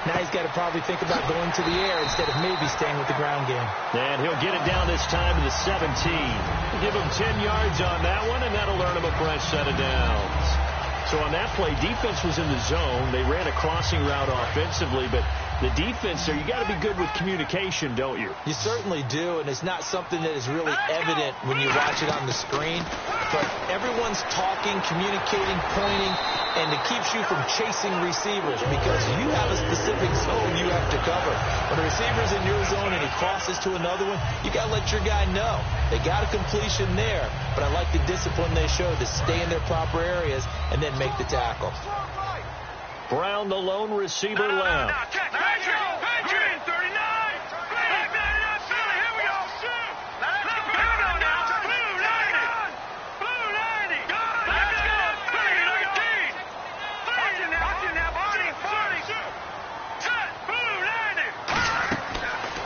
Now he's got to probably think about going to the air instead of maybe staying with the ground game. And he'll get it down this time to the 17. Give him 10 yards on that one, and that'll earn him a fresh set of downs. So on that play, defense was in the zone. They ran a crossing route offensively, but the defense there, you got to be good with communication, don't you? You certainly do, and it's not something that is really evident when you watch it on the screen. But everyone's talking, communicating, pointing, and it keeps you from chasing receivers because you have a specific zone you have to cover. When a receiver's in your zone and he crosses to another one, you got to let your guy know. They got a completion there, but I like the discipline they showed to stay in their proper areas and then make the tackle. Brown, the lone receiver left.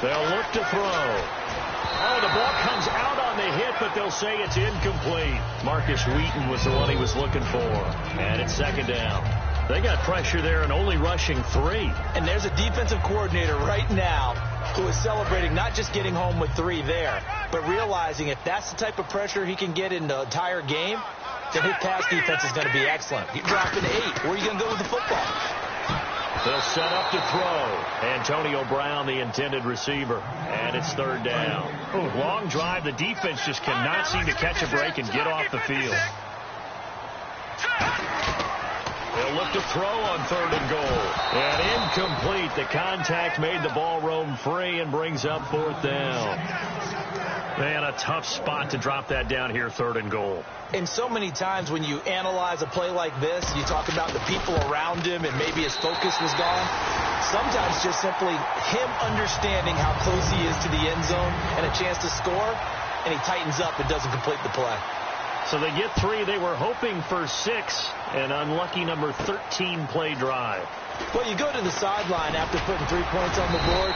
They'll look to throw. Oh, the ball comes out on the hit, but they'll say it's incomplete. Marcus Wheaton was the one he was looking for. And it's second down. They got pressure there and only rushing 3. And there's a defensive coordinator right now who is celebrating not just getting home with 3 there, but realizing if that's the type of pressure he can get in the entire game, then his pass defense is going to be excellent. You're dropping 8. Where are you going to go with the football? They'll set up to throw. Antonio Brown, the intended receiver. And it's third down. Ooh, long drive. The defense just cannot seem to catch a break and get off the field. They'll look to throw on third and goal. And incomplete. The contact made the ball roam free and brings up fourth down. Man, a tough spot to drop that down here, third and goal. And so many times when you analyze a play like this, you talk about the people around him and maybe his focus was gone. Sometimes just simply him understanding how close he is to the end zone and a chance to score, and he tightens up and doesn't complete the play. So they get 3. They were hoping for 6. An unlucky number 13 play drive. Well, you go to the sideline after putting 3 points on the board,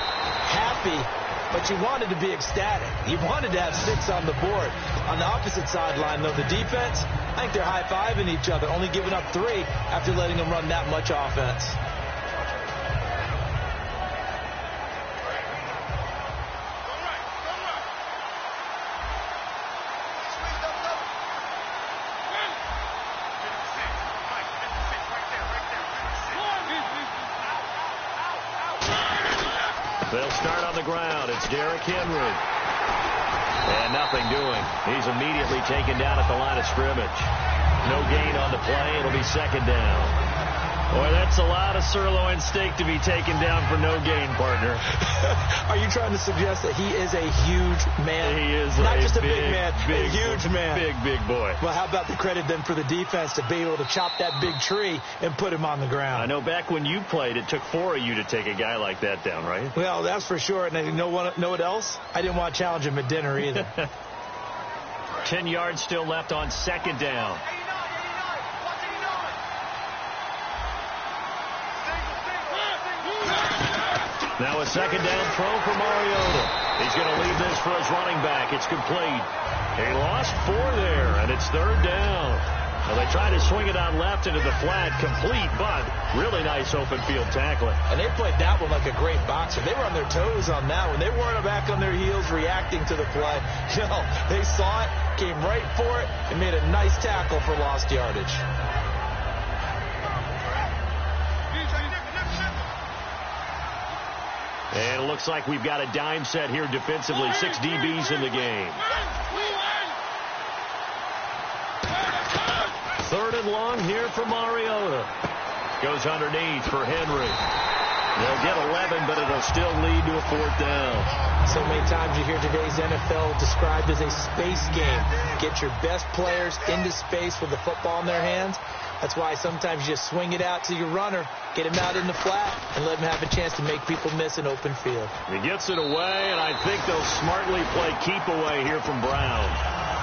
happy, but you wanted to be ecstatic. You wanted to have 6 on the board. On the opposite sideline, though, the defense, I think they're high-fiving each other, only giving up 3 after letting them run that much offense. They'll start on the ground. It's Derrick Henry. And nothing doing. He's immediately taken down at the line of scrimmage. No gain on the play. It'll be second down. Boy, that's a lot of sirloin steak to be taken down for no gain, partner. Are you trying to suggest that he is a huge man? He is not a just a big man, a huge man. Big boy. Well, how about the credit then for the defense to be able to chop that big tree and put him on the ground? I know back when you played, it took 4 of you to take a guy like that down, right? Well, that's for sure. And you know what else? I didn't want to challenge him at dinner either. 10 yards still left on second down. Now a second down throw for Mariota. He's going to leave this for his running back. It's complete. He lost 4 there, and it's third down. Well, they try to swing it on left into the flat, complete, but really nice open field tackling. And they played that one like a great boxer. They were on their toes on that one. They weren't back on their heels reacting to the play. No, they saw it, came right for it, and made a nice tackle for lost yardage. And it looks like we've got a dime set here defensively. 6 DBs in the game. Third and long here for Mariota. Goes underneath for Henry. They'll get 11, but it'll still lead to a fourth down. So many times you hear today's NFL described as a space game. Get your best players into space with the football in their hands. That's why sometimes you just swing it out to your runner, get him out in the flat, and let him have a chance to make people miss an open field. He gets it away, and I think they'll smartly play keep away here from Brown.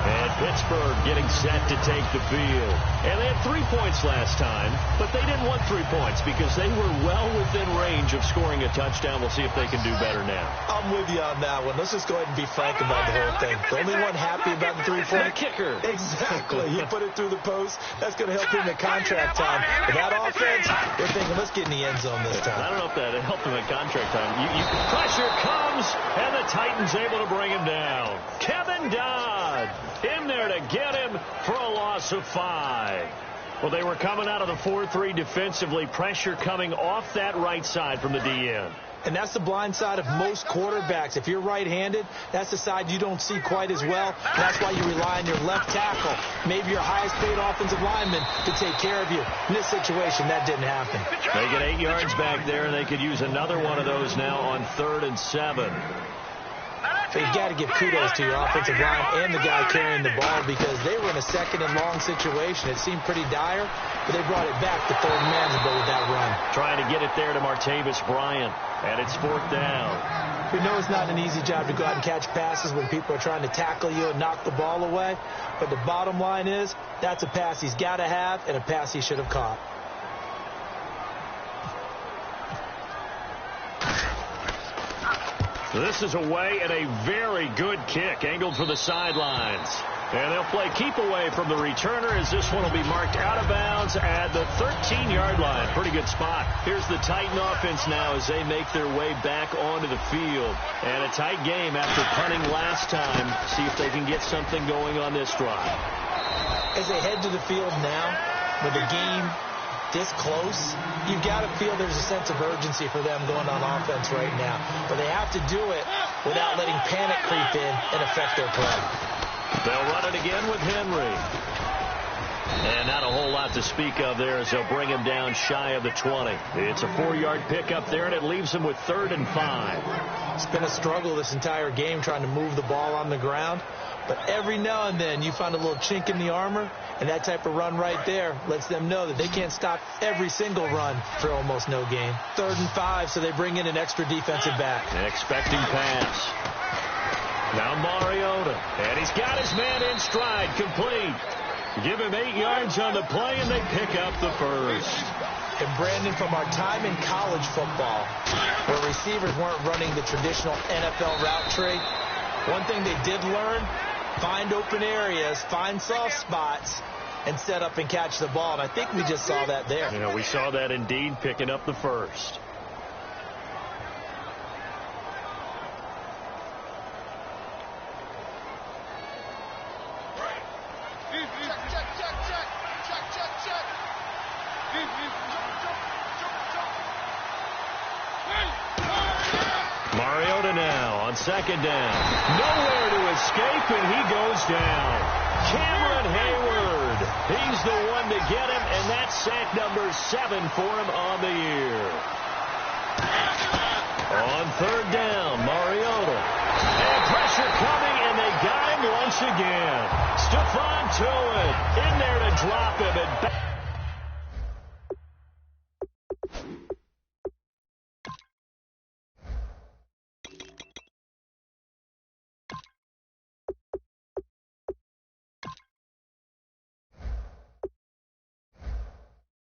And Pittsburgh getting set to take the field. And they had 3 points last time, but they didn't want 3 points because they were well within range of scoring a touchdown. We'll see if they can do better now. I'm with you on that one. Let's just go ahead and be frank about the whole thing. The only one happy about the three-point kicker. Exactly. He put it through the post. That's going to help him in contract time. But that offense, they're thinking, let's get in the end zone this time. I don't know if that helped him at contract time. Pressure comes, and the Titans able to bring him down. Kevin Dodd in there to get him for a loss of 5. Well, they were coming out of the 4-3 defensively. Pressure coming off that right side from the DN. And that's the blind side of most quarterbacks. If you're right-handed, that's the side you don't see quite as well. And that's why you rely on your left tackle, maybe your highest-paid offensive lineman, to take care of you. In this situation, that didn't happen. They get 8 yards back there, and they could use another one of those now on 3rd and 7. So you've got to give kudos to your offensive line and the guy carrying the ball, because they were in a 2nd and long situation. It seemed pretty dire, but they brought it back to 3rd and manageable with that run. Trying to get it there to Martavis Bryant, and it's 4th down. We know it's not an easy job to go out and catch passes when people are trying to tackle you and knock the ball away, but the bottom line is that's a pass he's got to have and a pass he should have caught. This is away and a very good kick, angled for the sidelines. And they'll play keep away from the returner, as this one will be marked out of bounds at the 13-yard line. Pretty good spot. Here's the Titan offense now as they make their way back onto the field. And a tight game after punting last time. See if they can get something going on this drive. As they head to the field now, with the game this close, you've got to feel there's a sense of urgency for them going on offense right now. But they have to do it without letting panic creep in and affect their play. They'll run it again with Henry. And not a whole lot to speak of there as they'll bring him down shy of the 20. It's a 4-yard pickup there, and it leaves him with 3rd and 5. It's been a struggle this entire game trying to move the ball on the ground. But every now and then you find a little chink in the armor, and that type of run right there lets them know that they can't stop every single run for almost no gain. 3rd and 5, so they bring in an extra defensive back. Expecting pass. Now Mariota, and he's got his man in stride, complete. Give him 8 yards on the play, and they pick up the first. And Brandon, from our time in college football, where receivers weren't running the traditional NFL route tree, one thing they did learn: find open areas, find soft spots, and set up and catch the ball. And I think we just saw that there. You know, we saw that indeed, picking up the first. Mariota now on 2nd down. Nowhere to escape, and he goes down. Cameron Hayward. He's the one to get him, and that's sack number 7 for him on the year. On 3rd down, Mariota. And pressure coming, and they got him once again. Stephon Tuitt in there to drop him. And back.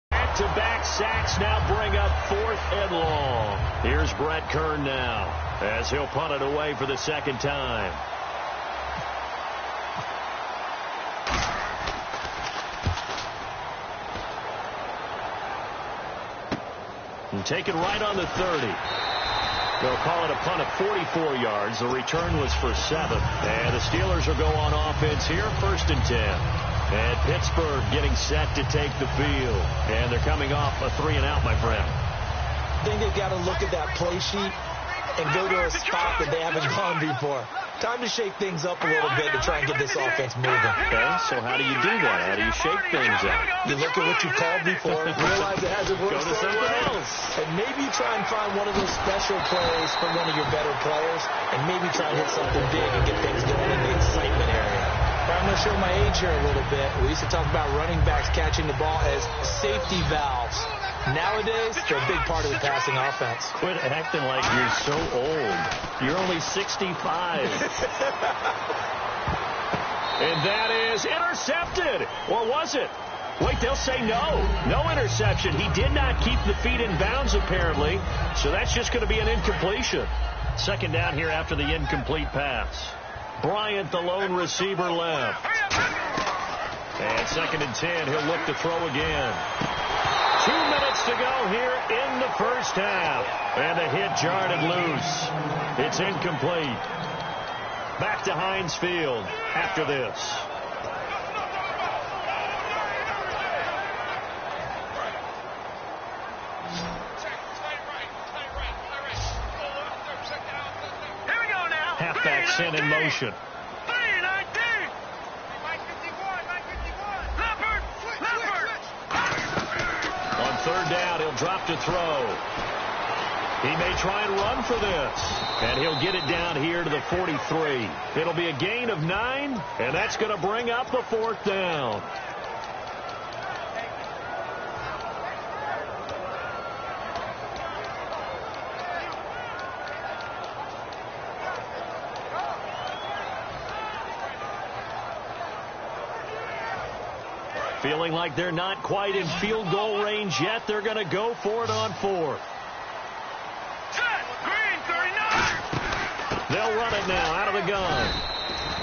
Back-to-back sacks now bring up 4th and long. Here's Brett Kern now as he'll punt it away for the 2nd time. And taken right on the 30. They'll call it a punt of 44 yards. The return was for 7. And the Steelers will go on offense here, 1st and 10. And Pittsburgh getting set to take the field. And they're coming off a 3-and-out, my friend. I think they've got to look at that play sheet and go to a spot that they haven't gone before. Time to shake things up a little bit to try and get this offense moving. Okay, so how do you do that? How do you shake things up? You look at what you called before, realize it hasn't worked. Go to something else. And maybe try and find one of those special plays from one of your better players, and maybe try and hit something big and get things going in the excitement area. But I'm going to show my age here a little bit. We used to talk about running backs catching the ball as safety valves. Nowadays, they're a big part of the passing offense. Quit acting like you're so old. You're only 65. And that is intercepted. Or was it? Wait, they'll say no. No interception. He did not keep the feet in bounds, apparently, so that's just going to be an incompletion. Second down here after the incomplete pass. Bryant, the lone receiver, left. And 2nd and 10, he'll look to throw again. 2 minutes to go here in the first half. And the hit jarred it loose. It's incomplete. Back to Heinz Field after this. Halfback sent in motion. On 3rd down, he'll drop to throw. He may try and run for this. And he'll get it down here to the 43. It'll be a gain of 9, and that's going to bring up the 4th down. Feeling like they're not quite in field goal range yet, they're going to go for it on 4th. They'll run it now out of the gun.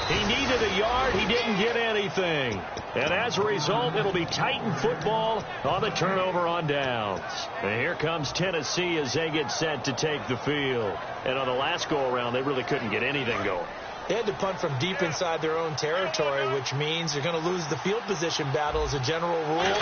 He needed a yard. He didn't get anything. And as a result, it'll be Titan football on the turnover on downs. And here comes Tennessee as they get set to take the field. And on the last go-around, they really couldn't get anything going. They had to punt from deep inside their own territory, which means you're going to lose the field position battle as a general rule.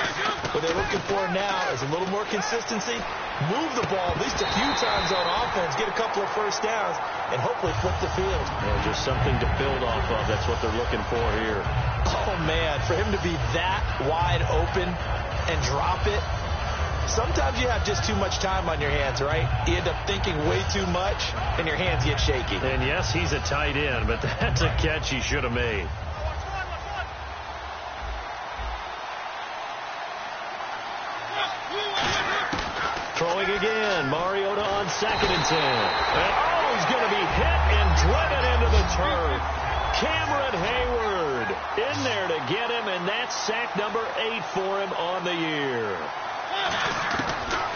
What they're looking for now is a little more consistency, move the ball at least a few times on offense, get a couple of first downs, and hopefully flip the field. Yeah, just something to build off of. That's what they're looking for here. Oh, man, for him to be that wide open and drop it, sometimes you have just too much time on your hands, right? You end up thinking way too much, and your hands get shaky. And, yes, he's a tight end, but that's a catch he should have made. Throwing again. Mariota on 2nd and 10. And, he's going to be hit and driven into the turf. Cameron Hayward in there to get him, and that's sack number 8 for him on the year.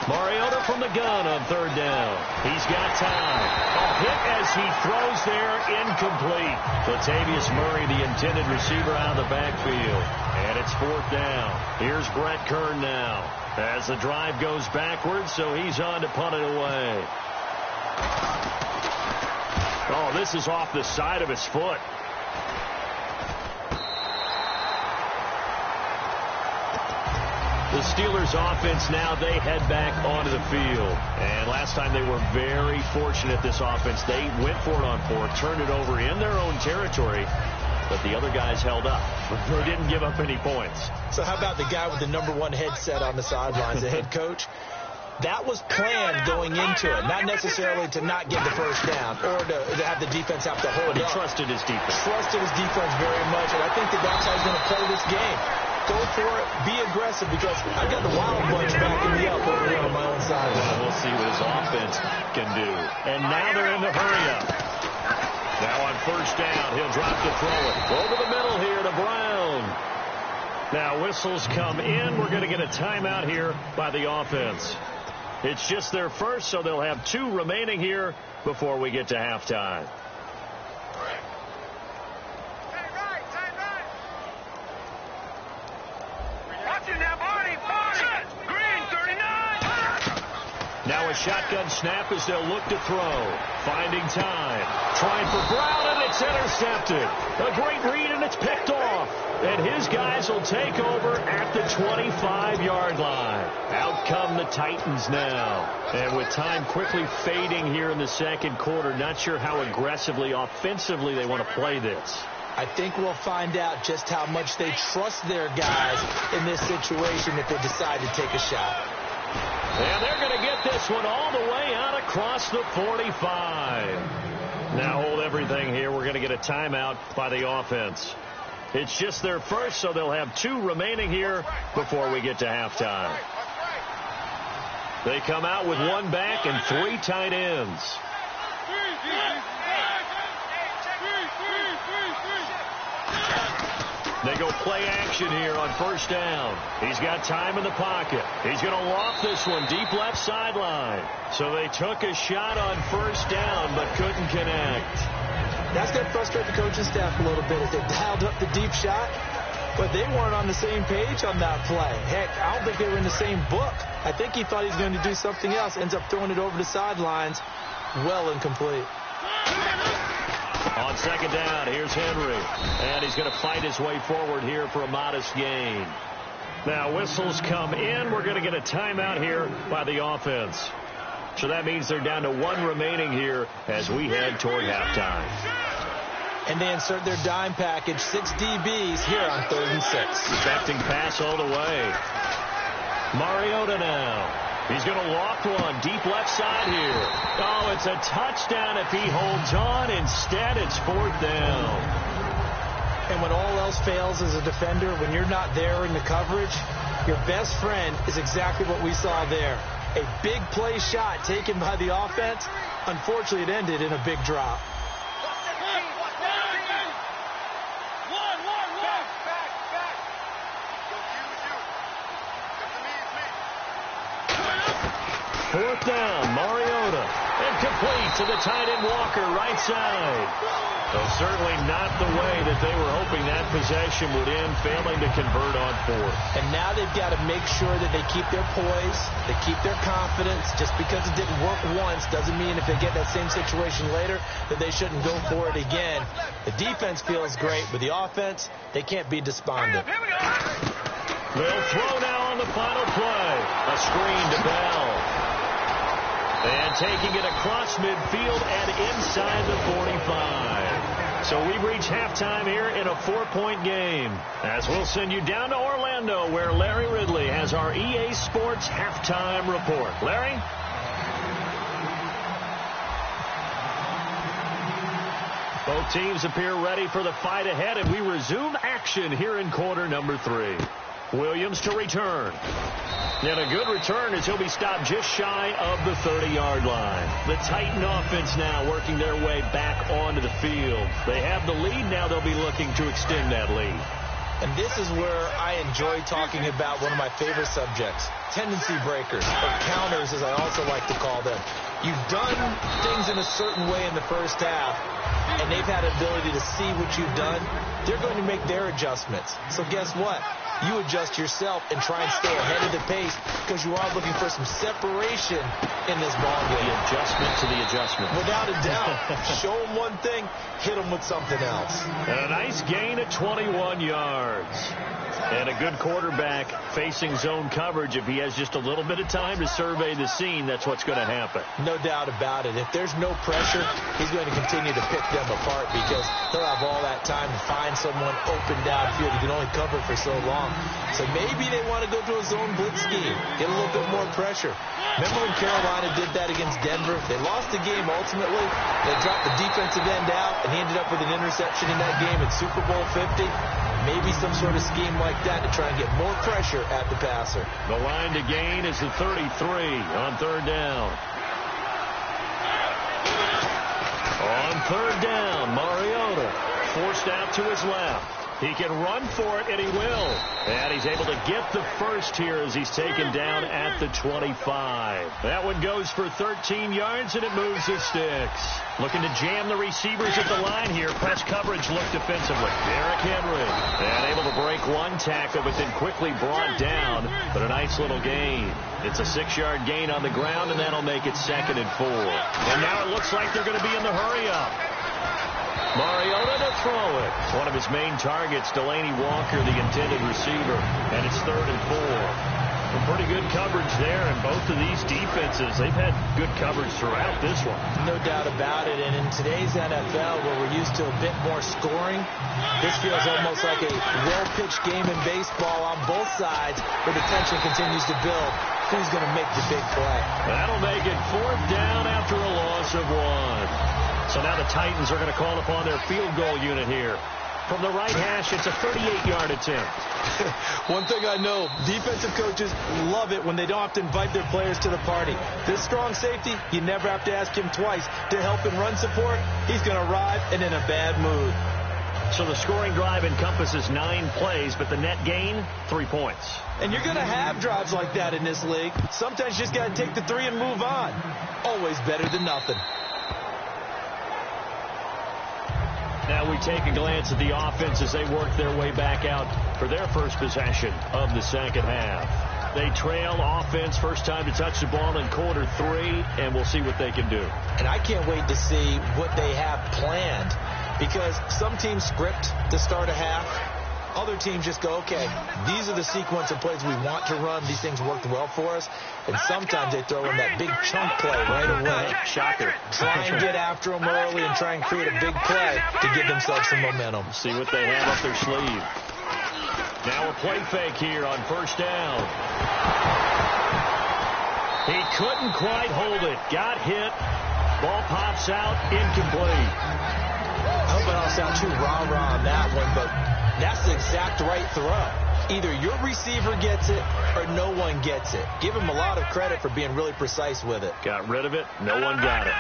Mariota from the gun on 3rd down. He's got time. A hit as he throws there, incomplete. Latavius Murray, the intended receiver, out of the backfield. And it's 4th down. Here's Brett Kern now as the drive goes backwards, so he's on to punt it away. Oh, this is off the side of his foot. The Steelers offense now, they head back onto the field. And last time they were very fortunate, this offense. They went for it on 4th, turned it over in their own territory, but the other guys held up. They didn't give up any points. So how about the guy with the number 1 headset on the sidelines, the head coach? That was planned going into it, not necessarily to not get the first down or to have the defense have to hold But he up. trusted his defense. Trusted his defense very much, and I think that's how he's going to play this game. Go for it, be aggressive, because I got the Wild Bunch backing me up over here on my own side. We'll see what his offense can do. And now they're in the hurry-up. Now on 1st down, he'll drop to throw it. Over the middle here to Brown. Now whistles come in. We're going to get a timeout here by the offense. It's just their first, so they'll have 2 remaining here before we get to halftime. Now a shotgun snap as they'll look to throw. Finding time. Trying for Brown, and it's intercepted. A great read, and it's picked off. And his guys will take over at the 25-yard line. Out come the Titans now. And with time quickly fading here in the 2nd quarter, not sure how aggressively, offensively they want to play this. I think we'll find out just how much they trust their guys in this situation if they decide to take a shot. And they're going to get this one all the way out across the 45. Now hold everything here. We're going to get a timeout by the offense. It's just their first, so they'll have 2 remaining here before we get to halftime. They come out with 1 back and 3 tight ends. They go play action here on first down. He's got time in the pocket. He's going to loft this one deep left sideline. So they took a shot on first down but couldn't connect. That's going to frustrate the coaching staff a little bit as they dialed up the deep shot, but they weren't on the same page on that play. Heck, I don't think they were in the same book. I think he thought he was going to do something else. Ends up throwing it over the sidelines. Well incomplete. On second down, here's Henry. And he's going to fight his way forward here for a modest gain. Now, whistles come in. We're going to get a timeout here by the offense. So that means they're down to 1 remaining here as we head toward halftime. And they insert their dime package, 6 DBs here on 3rd and 6. Expecting pass all the way. Mariota now. He's going to loft one deep left side here. Oh, it's a touchdown if he holds on. Instead, it's 4th down. And when all else fails as a defender, when you're not there in the coverage, your best friend is exactly what we saw there. A big play shot taken by the offense. Unfortunately, it ended in a big drop. Fourth down, Mariota. And complete to the tight end Walker, right side. Well, certainly not the way that they were hoping that possession would end, failing to convert on 4th. And now they've got to make sure that they keep their poise, they keep their confidence. Just because it didn't work once doesn't mean if they get that same situation later that they shouldn't go for it again. The defense feels great, but the offense, they can't be despondent. They'll throw now on the final play. A screen to Bell. And taking it across midfield and inside the 45. So we've reached halftime here in a 4-point game. As we'll send you down to Orlando, where Larry Ridley has our EA Sports halftime report. Larry? Both teams appear ready for the fight ahead, and we resume action here in quarter number 3. Williams to return. And a good return as he'll be stopped just shy of the 30-yard line. The Titan offense now working their way back onto the field. They have the lead. Now they'll be looking to extend that lead. And this is where I enjoy talking about one of my favorite subjects, tendency breakers, or counters as I also like to call them. You've done things in a certain way in the first half, and they've had an ability to see what you've done. They're going to make their adjustments. So guess what? You adjust yourself and try and stay ahead of the pace because you are looking for some separation in this ball game. The adjustment to the adjustment. Without a doubt. Show them one thing, hit them with something else. And a nice gain at 21 yards. And a good quarterback facing zone coverage. If he has just a little bit of time to survey the scene, that's what's going to happen. No doubt about it. If there's no pressure, he's going to continue to pick them apart because he'll have all that time to find someone open downfield. He can only cover for so long. So maybe they want to go to a zone blitz scheme, get a little bit more pressure. Remember when Carolina did that against Denver? They lost the game ultimately. They dropped the defensive end out, and he ended up with an interception in that game at Super Bowl 50. Maybe some sort of scheme like that to try and get more pressure at the passer. The line to gain is the 33 on 3rd down. On 3rd down, Mariota forced out to his left. He can run for it, and he will. And he's able to get the first here as he's taken down at the 25. That one goes for 13 yards, and it moves the sticks. Looking to jam the receivers at the line here. Press coverage look defensively. Derrick Henry. And able to break one tackle, but then quickly brought down. But a nice little gain. It's a 6-yard gain on the ground, and that'll make it 2nd and 4. And now it looks like they're going to be in the hurry-up. Mariota to throw it. One of his main targets, Delaney Walker, the intended receiver. And it's 3rd and 4. Some pretty good coverage there, and both of these defenses, they've had good coverage throughout this one. No doubt about it, and in today's NFL, where we're used to a bit more scoring, this feels almost like a well-pitched game in baseball on both sides, where the tension continues to build. Who's going to make the big play? That'll make it 4th down after a loss of 1. So now the Titans are going to call upon their field goal unit here. From the right hash, it's a 38-yard attempt. One thing I know, defensive coaches love it when they don't have to invite their players to the party. This strong safety, you never have to ask him twice to help in run support. He's going to arrive and in a bad mood. So the scoring drive encompasses 9 plays, but the net gain, 3 points. And you're going to have drives like that in this league. Sometimes you just got to take the 3 and move on. Always better than nothing. Now we take a glance at the offense as they work their way back out for their first possession of the second half. They trail offense, first time to touch the ball in quarter 3, and we'll see what they can do. And I can't wait to see what they have planned, because some teams script to start a half. Other teams just go, okay, these are the sequence of plays we want to run. These things worked well for us. And sometimes they throw in that big chunk play right away. Shocker. Try and get after them early and try and create a big play to give themselves some momentum. See what they have up their sleeve. Now a play fake here on first down. He couldn't quite hold it. Got hit. Ball pops out. Incomplete. I hope I don't sound too rah-rah on that one, but that's the exact right throw. Either your receiver gets it or no one gets it. Give him a lot of credit for being really precise with it. Got rid of it. No one got it.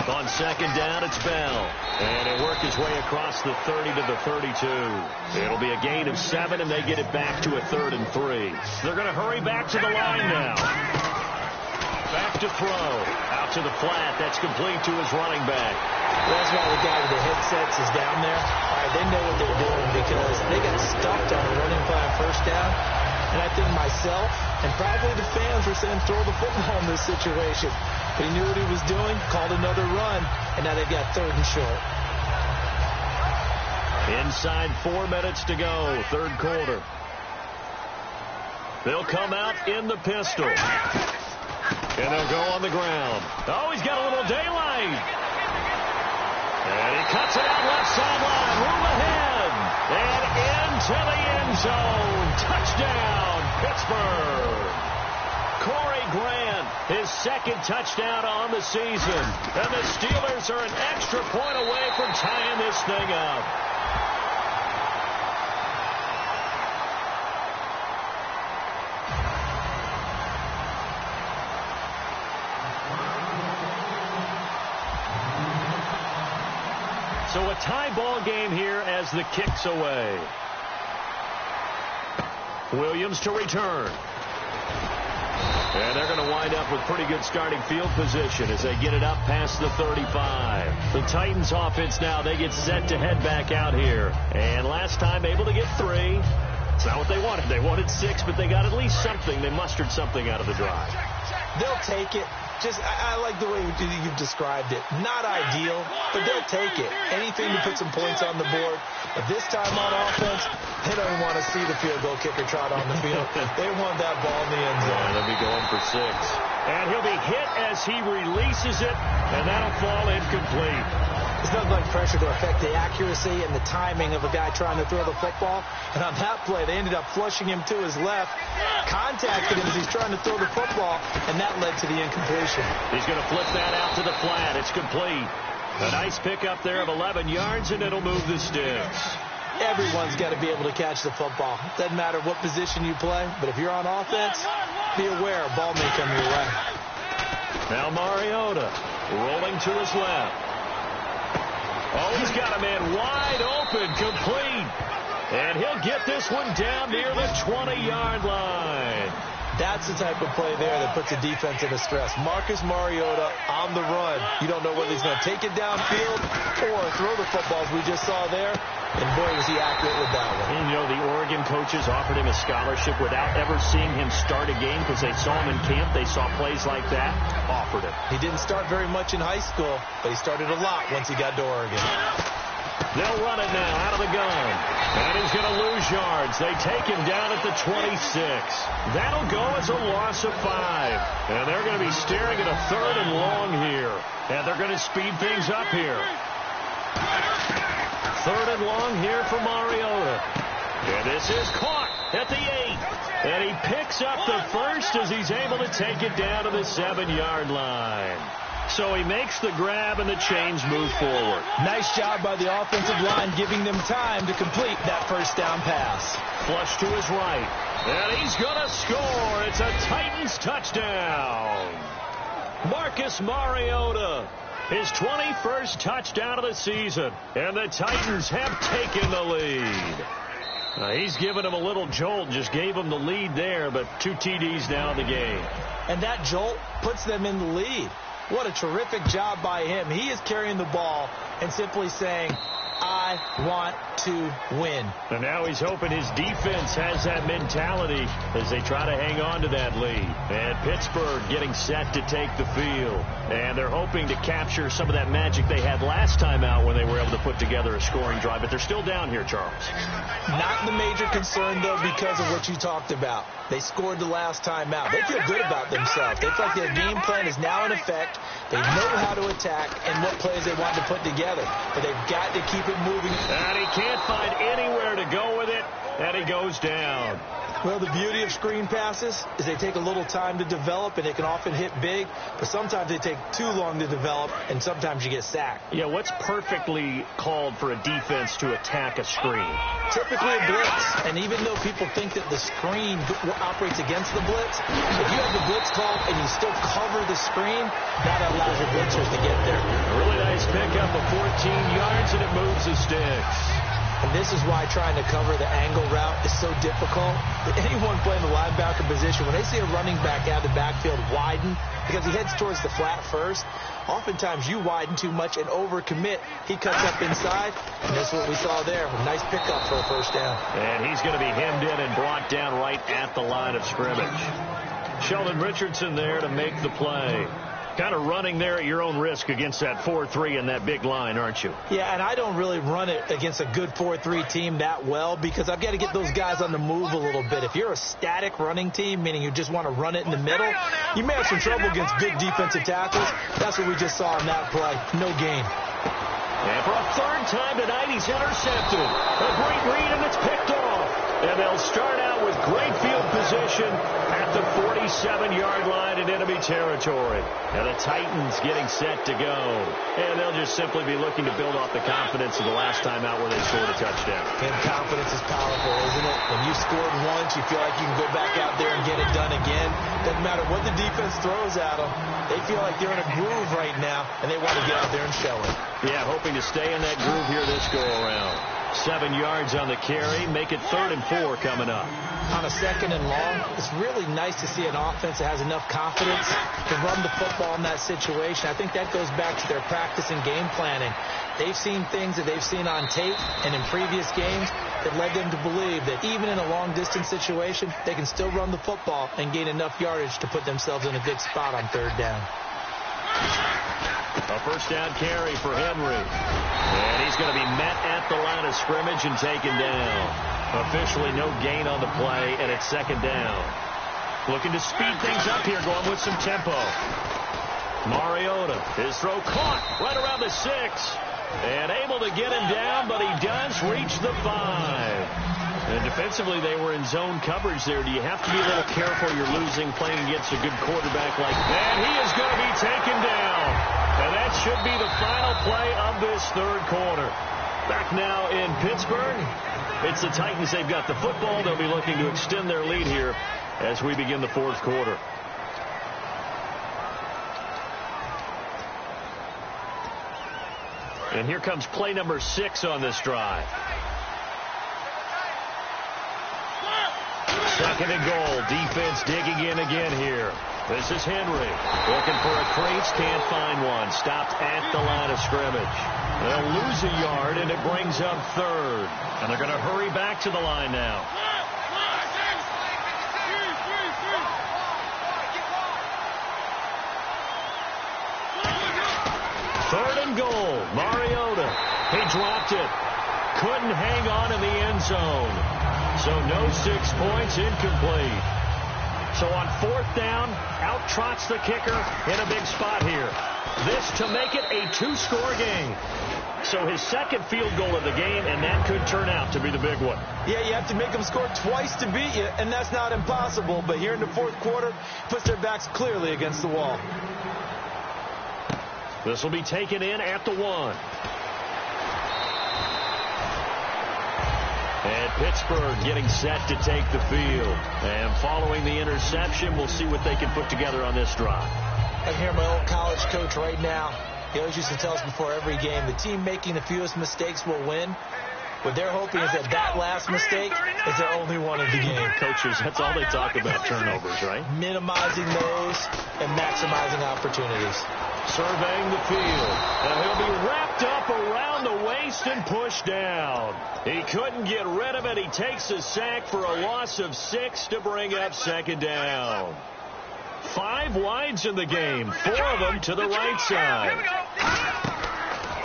On second down, it's Bell. And he'll work his way across the 30 to the 32. It'll be a gain of 7, and they get it back to a 3rd and 3. They're going to hurry back to the line now. Back to throw. Out to the flat. That's complete to his running back. That's why the guy with the headsets is down there. All right, they know what they're doing because they got stuffed on a running play on first down. And I think myself and probably the fans were saying throw the football in this situation. But he knew what he was doing, called another run, and now they've got 3rd and short. Inside 4 minutes to go, 3rd quarter. They'll come out in the pistol. And they'll go on the ground. Oh, he's got a little daylight. And he cuts it out left sideline. Room ahead. And into the end zone. Touchdown, Pittsburgh. Corey Grant, his 2nd touchdown on the season. And the Steelers are an extra point away from tying this thing up. So a tie ball game here as the kick's away. Williams to return. And they're going to wind up with pretty good starting field position as they get it up past the 35. The Titans offense now, they get set to head back out here. And last time able to get 3. It's not what they wanted. They wanted 6, but they got at least something. They mustered something out of the drive. They'll take it. I like the way you've described it. Not ideal, but they'll take it. Anything to put some points on the board. But this time on offense, they don't even want to see the field goal kicker trot on the field. They want that ball in the end zone. Yeah, they'll be going for 6. And he'll be hit as he releases it, and that'll fall incomplete. It's nothing like pressure to affect the accuracy and the timing of a guy trying to throw the football. And on that play, they ended up flushing him to his left, contacted him as he's trying to throw the football, and that led to the incompletion. He's going to flip that out to the flat. It's complete. A nice pickup there of 11 yards, and it'll move the sticks. Everyone's got to be able to catch the football. Doesn't matter what position you play, but if you're on offense, be aware a ball may come your way. Now Mariota rolling to his left. Oh, he's got a man wide open, complete. And he'll get this one down near the 20-yard line. That's the type of play there that puts the defense in a stress. Marcus Mariota on the run. You don't know whether he's going to take it downfield or throw the footballs we just saw there. And boy, was he accurate with that one. And you know, the Oregon coaches offered him a scholarship without ever seeing him start a game because they saw him in camp. They saw plays like that. Offered him. He didn't start very much in high school, but he started a lot once he got to Oregon. They'll run it now out of the gun. And he's going to lose yards. They take him down at the 26. That'll go as a loss of 5. And they're going to be staring at a 3rd and long here. And they're going to speed things up here. 3rd and long here for Mariota. And this is caught at the 8. And he picks up the first as he's able to take it down to the 7-yard line. So he makes the grab and the chains move forward. Nice job by the offensive line giving them time to complete that first down pass. Flush to his right. And he's going to score. It's a Titans touchdown. Marcus Mariota, his 21st touchdown of the season, and the Titans have taken the lead. He's given him a little jolt, just gave him the lead there, but 2 TDs now in the game. And that jolt puts them in the lead. What a terrific job by him. He is carrying the ball and simply saying, I want to win. And now he's hoping his defense has that mentality as they try to hang on to that lead. And Pittsburgh getting set to take the field. And they're hoping to capture some of that magic they had last time out when they were able to put together a scoring drive. But they're still down here, Charles. Not the major concern, though, because of what you talked about. They scored the last time out. They feel good about themselves. They feel like their game plan is now in effect. They know how to attack and what plays they want to put together. But they've got to keep it moving. And he can't find anywhere to go with it, and he goes down. Well, the beauty of screen passes is they take a little time to develop, and they can often hit big, but sometimes they take too long to develop, and sometimes you get sacked. Yeah, what's perfectly called for a defense to attack a screen? Typically a blitz, and even though people think that the screen operates against the blitz, if you have the blitz called and you still cover the screen, that allows your blitzers to get there. A really nice pickup of 14 yards, and it moves the sticks. And this is why trying to cover the angle route is so difficult. Anyone playing the linebacker position, when they see a running back out of the backfield widen, because he heads towards the flat first, oftentimes you widen too much and overcommit. He cuts up inside, and that's what we saw there. A nice pickup for a first down. And he's going to be hemmed in and brought down right at the line of scrimmage. Sheldon Richardson there to make the play. Kind of running there at your own risk against that 4-3 and that big line, aren't you? Yeah, and I don't really run it against a good 4-3 team that well because I've got to get those guys on the move a little bit. If you're a static running team, meaning you just want to run it in the middle, you may have some trouble against big defensive tackles. That's what we just saw in that play. No gain. And for a third time tonight, he's intercepted. A great read, and it's picked off. And they'll start out with great field position at the 47-yard line in enemy territory. And the Titans getting set to go. And they'll just simply be looking to build off the confidence of the last time out where they scored a touchdown. And confidence is powerful, isn't it? When you scored once, you feel like you can go back out there and get it done again. Doesn't matter what the defense throws at them. They feel like they're in a groove right now, and they want to get out there and show it. Yeah, hoping to stay in that groove here this go-around. 7 yards on the carry. Make it 3rd and 4 coming up. On a 2nd and long, it's really nice to see an offense that has enough confidence to run the football in that situation. I think that goes back to their practice and game planning. They've seen things that they've seen on tape and in previous games that led them to believe that even in a long-distance situation, they can still run the football and gain enough yardage to put themselves in a good spot on 3rd down. A first down carry for Henry. And he's going to be met at the line of scrimmage and taken down. Officially no gain on the play, and it's 2nd down. Looking to speed things up here, going with some tempo. Mariota, his throw caught right around the 6. And able to get him down, but he does reach the 5. And defensively, they were in zone coverage there. Do you have to be a little careful? You're losing playing against a good quarterback like that. And he is going to be taken down. And that should be the final play of this 3rd quarter. Back now in Pittsburgh. It's the Titans. They've got the football. They'll be looking to extend their lead here as we begin the 4th quarter. And here comes play number 6 on this drive. 2nd and goal. Defense digging in again here. This is Henry. Looking for a crease. Can't find one. Stopped at the line of scrimmage. They'll lose a yard, and it brings up 3rd. And they're going to hurry back to the line now. Third and goal. Mariota. He dropped it. Couldn't hang on in the end zone. So no 6 points, incomplete. So on 4th down, out trots the kicker in a big spot here. This to make it a 2-score game. So his 2nd field goal of the game, and that could turn out to be the big one. Yeah, you have to make them score twice to beat you, and that's not impossible. But here in the 4th quarter, puts their backs clearly against the wall. This will be taken in at the 1. And Pittsburgh getting set to take the field. And following the interception, we'll see what they can put together on this drive. I hear my old college coach right now. He always used to tell us before every game, the team making the fewest mistakes will win. What they're hoping is that last mistake is their only one of the game. Coaches, that's all they talk about, turnovers, right? Minimizing those and maximizing opportunities. Surveying the field. And he'll be wrapped up around the waist and pushed down. He couldn't get rid of it. He takes a sack for a loss of 6 to bring up second down. 5 wides in the game, 4 of them to the right side.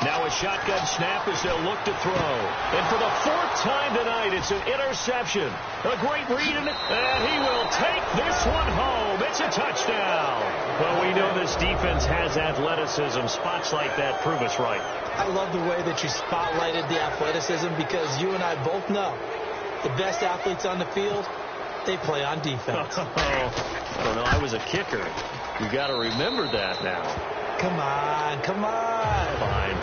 Now a shotgun snap as they'll look to throw. And for the 4th time tonight, it's an interception. A great read in it, and he will take this one home. It's a touchdown. Well, we know this defense has athleticism. Spots like that prove us right. I love the way that you spotlighted the athleticism because you and I both know the best athletes on the field, they play on defense. I don't know. I was a kicker. You got to remember that now. Come on, come on. Fine.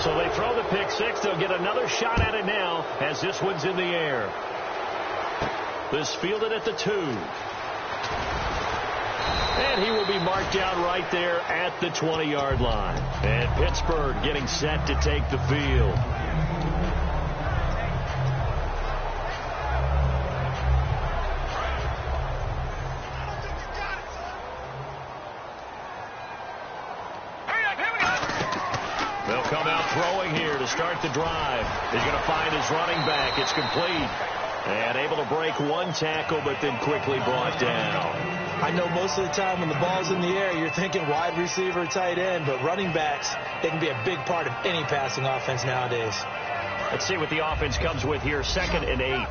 So they throw the pick six. They'll get another shot at it now as this one's in the air. This fielded at the 2. And he will be marked down right there at the 20-yard line. And Pittsburgh getting set to take the field. They'll come out throwing here to start the drive. He's going to find his running back. It's complete. And able to break 1 tackle, but then quickly brought down. I know most of the time when the ball's in the air, you're thinking wide receiver, tight end, but running backs, they can be a big part of any passing offense nowadays. Let's see what the offense comes with here. 2nd and 8.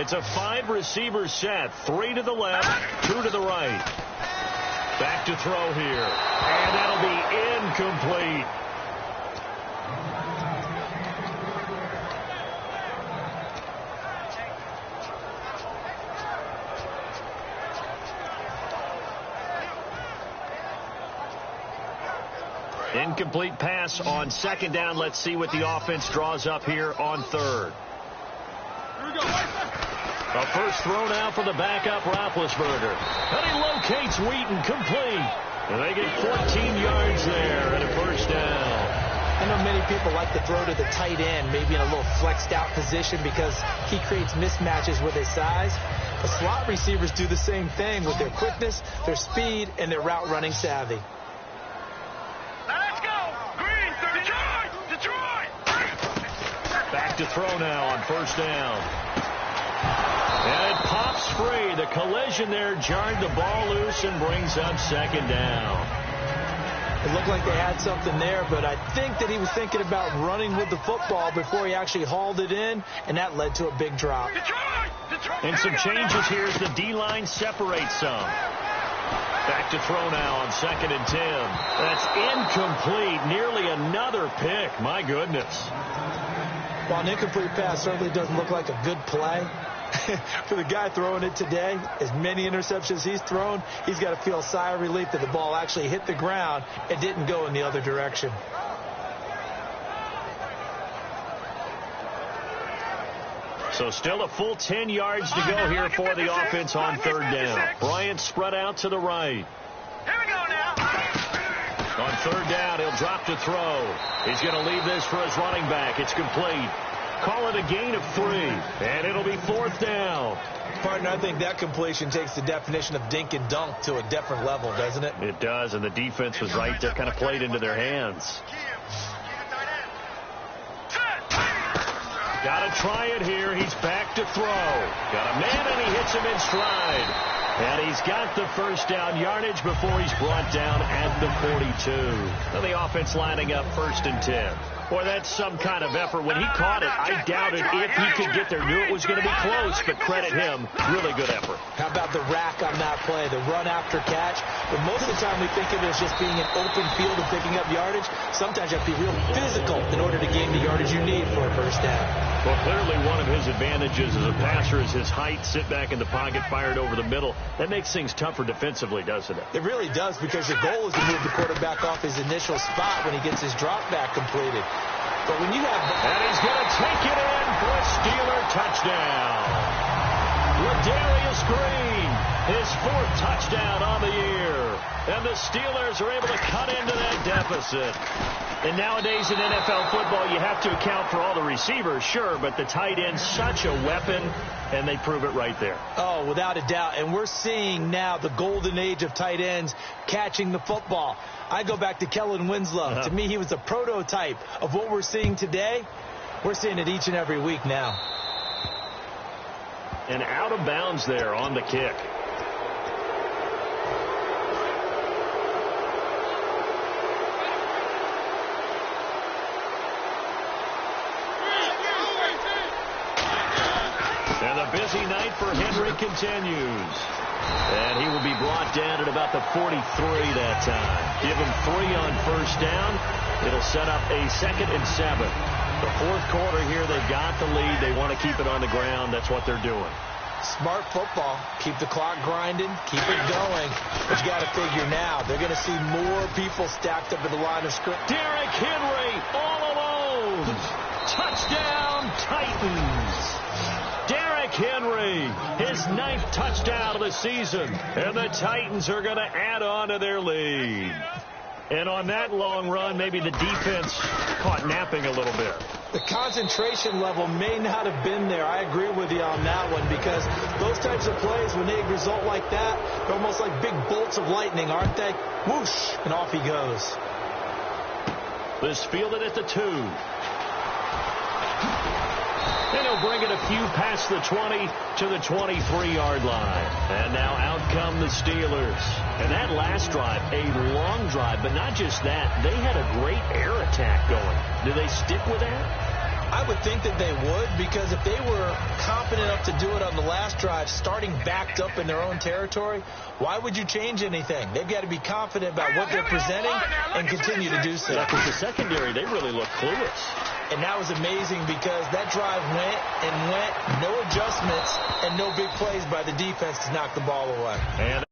It's a 5-receiver set. 3 to the left, 2 to the right. Back to throw here. And that'll be incomplete. Incomplete pass on 2nd down. Let's see what the offense draws up here on 3rd. A first throw now for the backup Roethlisberger. And he locates Wheaton, complete. And they get 14 yards there and a first down. I know many people like to throw to the tight end, maybe in a little flexed out position because he creates mismatches with his size. The slot receivers do the same thing with their quickness, their speed, and their route running savvy. Back to throw now on 1st down. And it pops free. The collision there jarred the ball loose and brings up 2nd down. It looked like they had something there, but I think that he was thinking about running with the football before he actually hauled it in, and that led to a big drop. And some changes here as the D-line separates some. Back to throw now on 2nd and 10. That's incomplete. Nearly another pick. My goodness. While an incomplete pass certainly doesn't look like a good play, for the guy throwing it today, as many interceptions he's thrown, he's got to feel a sigh of relief that the ball actually hit the ground and didn't go in the other direction. So still a full 10 yards to go here for the offense on 3rd down. Bryant spread out to the right. Here we go now. On 3rd down, he'll drop to throw. He's going to leave this for his running back. It's complete. Call it a gain of 3, and it'll be 4th down. Partner, I think that completion takes the definition of dink and dunk to a different level, doesn't it? It does, and the defense was right there, kind of played into their hands. Got to try it here. He's back to throw. Got a man, and he hits him in stride. And he's got the first down yardage before he's brought down at the 42. And the offense lining up 1st and 10. Boy, that's some kind of effort. When he caught it, I doubted if he could get there. Knew it was going to be close, but credit him. Really good effort. How about the rack on that play, the run after catch? But most of the time we think of it as just being an open field and picking up yardage. Sometimes you have to be real physical in order to gain the yardage you need for a first down. Well, clearly one of his advantages as a passer is his height. Sit back in the pocket, fired over the middle. That makes things tougher defensively, doesn't it? It really does, because your goal is to move the quarterback off his initial spot when he gets his drop back completed. But when you have... And he's going to take it in for a Steeler touchdown. Ladarius Green, his 4th touchdown on the year. And the Steelers are able to cut into that deficit. And nowadays in NFL football, you have to account for all the receivers, sure, but the tight end's such a weapon, and they prove it right there. Oh, without a doubt. And we're seeing now the golden age of tight ends catching the football. I go back to Kellen Winslow. To me, he was a prototype of what we're seeing today. We're seeing it each and every week now. And out of bounds there on the kick. And the busy night for Henry continues. And he will be brought down at about the 43 that time. Give him 3 on first down. It'll set up a 2nd and 7. The 4th quarter here, they've got the lead. They want to keep it on the ground. That's what they're doing. Smart football. Keep the clock grinding. Keep it going. But you got to figure now, they're going to see more people stacked up at the line of scrimmage. Derrick Henry all alone. Touchdown, Titans. Derrick Henry, his 9th touchdown of the season. And the Titans are going to add on to their lead. And on that long run, maybe the defense caught napping a little bit. The concentration level may not have been there. I agree with you on that one, because those types of plays, when they result like that, they're almost like big bolts of lightning, aren't they? Whoosh, and off he goes. This fielded at the 2. And he'll bring it a few past the 20 to the 23-yard line. And now out come the Steelers. And that last drive, a long drive, but not just that. They had a great air attack going. Do they stick with that? I would think that they would, because if they were confident enough to do it on the last drive, starting backed up in their own territory, why would you change anything? They've got to be confident about what they're presenting and continue to do so. Because the secondary, they really look clueless. And that was amazing, because that drive went and went, no adjustments, and no big plays by the defense to knock the ball away. And